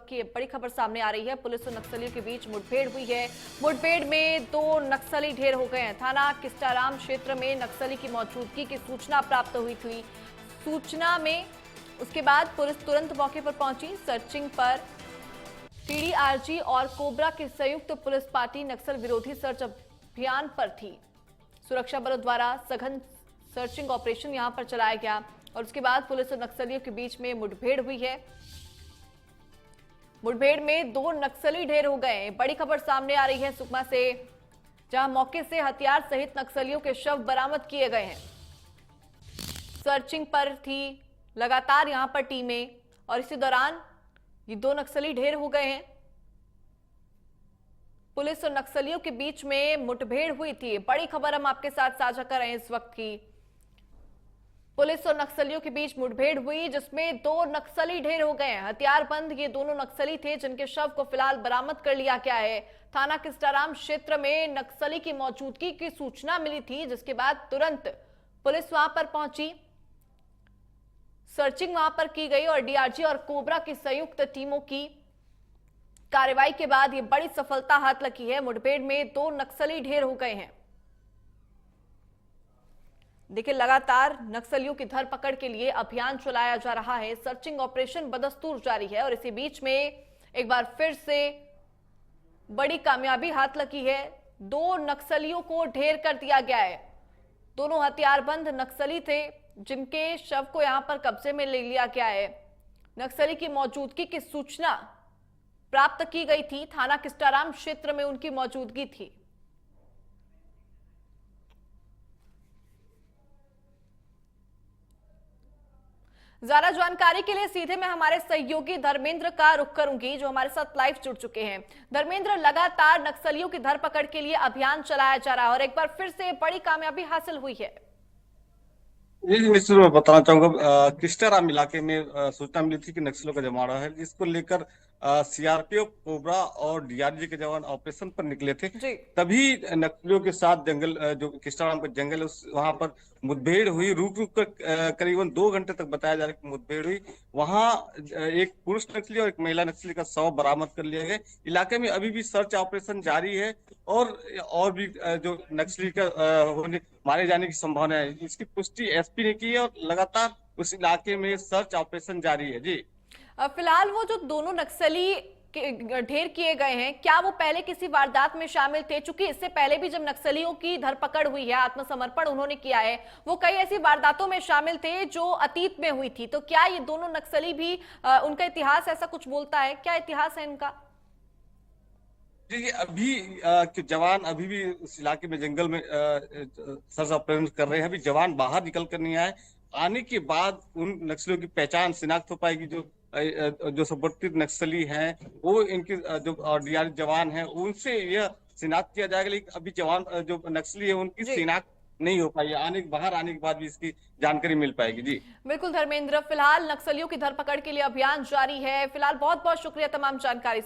वक्त की बड़ी खबर सामने आ रही है। पुलिस और नक्सलियों के बीच मुठभेड़ हुई है। मुठभेड़ में 2 नक्सली ढेर हो गए हैं। थाना किस्टाराम क्षेत्र में नक्सली की मौजूदगी की सूचना प्राप्त हुई थी। सूचना में उसके बाद पुलिस तुरंत मौके पर पहुंची। सर्चिंग पर टीडीआरजी और कोबरा की संयुक्त पुलिस पार्टी नक्सल विरोधी सर्च अभियान पर थी। सुरक्षा बलों द्वारा सघन सर्चिंग ऑपरेशन यहां पर चलाया गया और उसके बाद पुलिस और नक्सलियों के बीच में मुठभेड़ हुई है। मुठभेड़ में 2 नक्सली ढेर हो गए। बड़ी खबर सामने आ रही है सुकमा से, जहां मौके से हथियार सहित नक्सलियों के शव बरामद किए गए हैं। सर्चिंग पर थी लगातार यहां पर टीमें और इसी दौरान ये 2 नक्सली ढेर हो गए हैं। पुलिस और नक्सलियों के बीच में मुठभेड़ हुई थी। बड़ी खबर हम आपके साथ साझा कर रहे हैं इस वक्त की। पुलिस और नक्सलियों के बीच मुठभेड़ हुई जिसमें 2 नक्सली ढेर हो गए हैं। हथियारबंद ये दोनों नक्सली थे जिनके शव को फिलहाल बरामद कर लिया गया है। थाना किस्टाराम क्षेत्र में नक्सली की मौजूदगी की सूचना मिली थी, जिसके बाद तुरंत पुलिस वहां पर पहुंची। सर्चिंग वहां पर की गई और डीआरजी और कोबरा की संयुक्त टीमों की कार्रवाई के बाद ये बड़ी सफलता हाथ लगी है। मुठभेड़ में 2 नक्सली ढेर हो गए हैं। देखिए, लगातार नक्सलियों की धरपकड़ के लिए अभियान चलाया जा रहा है। सर्चिंग ऑपरेशन बदस्तूर जारी है और इसी बीच में एक बार फिर से बड़ी कामयाबी हाथ लगी है। 2 नक्सलियों को ढेर कर दिया गया है। दोनों हथियारबंद नक्सली थे जिनके शव को यहां पर कब्जे में ले लिया गया है। नक्सली की मौजूदगी की सूचना प्राप्त की गई थी। थाना किस्टाराम क्षेत्र में उनकी मौजूदगी थी। ज्यादा जानकारी के लिए सीधे मैं हमारे सहयोगी धर्मेंद्र का रुख करूंगी, जो हमारे साथ लाइव जुड़ चुके हैं। धर्मेंद्र, लगातार नक्सलियों की धरपकड़ के लिए अभियान चलाया जा रहा है और एक बार फिर से बड़ी कामयाबी हासिल हुई है। जी निश्चित मैं बताना चाहूंगा। किस्टाराम इलाके में सूचना मिली थी कि नक्सलियों का जमावड़ा है, जिसको लेकर सीआरपीएफ, कोबरा और डीआरजी के जवान ऑपरेशन पर निकले थे। जी। तभी नक्सलियों के साथ जंगल, जो किस्टाराम का जंगल है, वहां पर मुठभेड़ हुई। रुक रुक कर करीबन 2 घंटे तक बताया जा रहा है कि मुठभेड़ हुई। वहां एक पुरुष नक्सली और एक महिला नक्सली का शव बरामद कर लिया गया। इलाके में अभी भी सर्च ऑपरेशन जारी है और भी जो नक्सली का होने मारे जाने की संभावना है, इसकी पुष्टि एसपी ने की है और लगातार उस इलाके में सर्च ऑपरेशन जारी है। जी, फिलहाल वो जो दोनों नक्सली ढेर किए गए हैं, क्या वो पहले किसी वारदात में शामिल थे? चूंकि इससे पहले भी जब नक्सलियों की धरपकड़ हुई है, आत्मसमर्पण उन्होंने किया है, वो कई ऐसी वारदातों में शामिल थे जो अतीत में हुई थी। तो क्या ये दोनों नक्सली भी उनका इतिहास ऐसा कुछ बोलता है? क्या इतिहास है इनका? जी अभी के जवान अभी भी उस इलाके में जंगल में सर्च ऑपरेशन कर रहे हैं। अभी जवान बाहर निकल कर नहीं आए। आने के बाद उन नक्सलियों की पहचान शिनाख्त हो पाएगी। जो संबंधित नक्सली हैं, वो इनके जो डीआरजी जवान हैं, उनसे यह शिनाख्त किया जाएगा। लेकिन अभी जवान जो नक्सली है उनकी जी शिनाख्त नहीं हो पाई है। बाहर आने के बाद भी इसकी जानकारी मिल पाएगी। जी बिल्कुल धर्मेंद्र, फिलहाल नक्सलियों की धरपकड़ के लिए अभियान जारी है। फिलहाल बहुत बहुत शुक्रिया तमाम जानकारी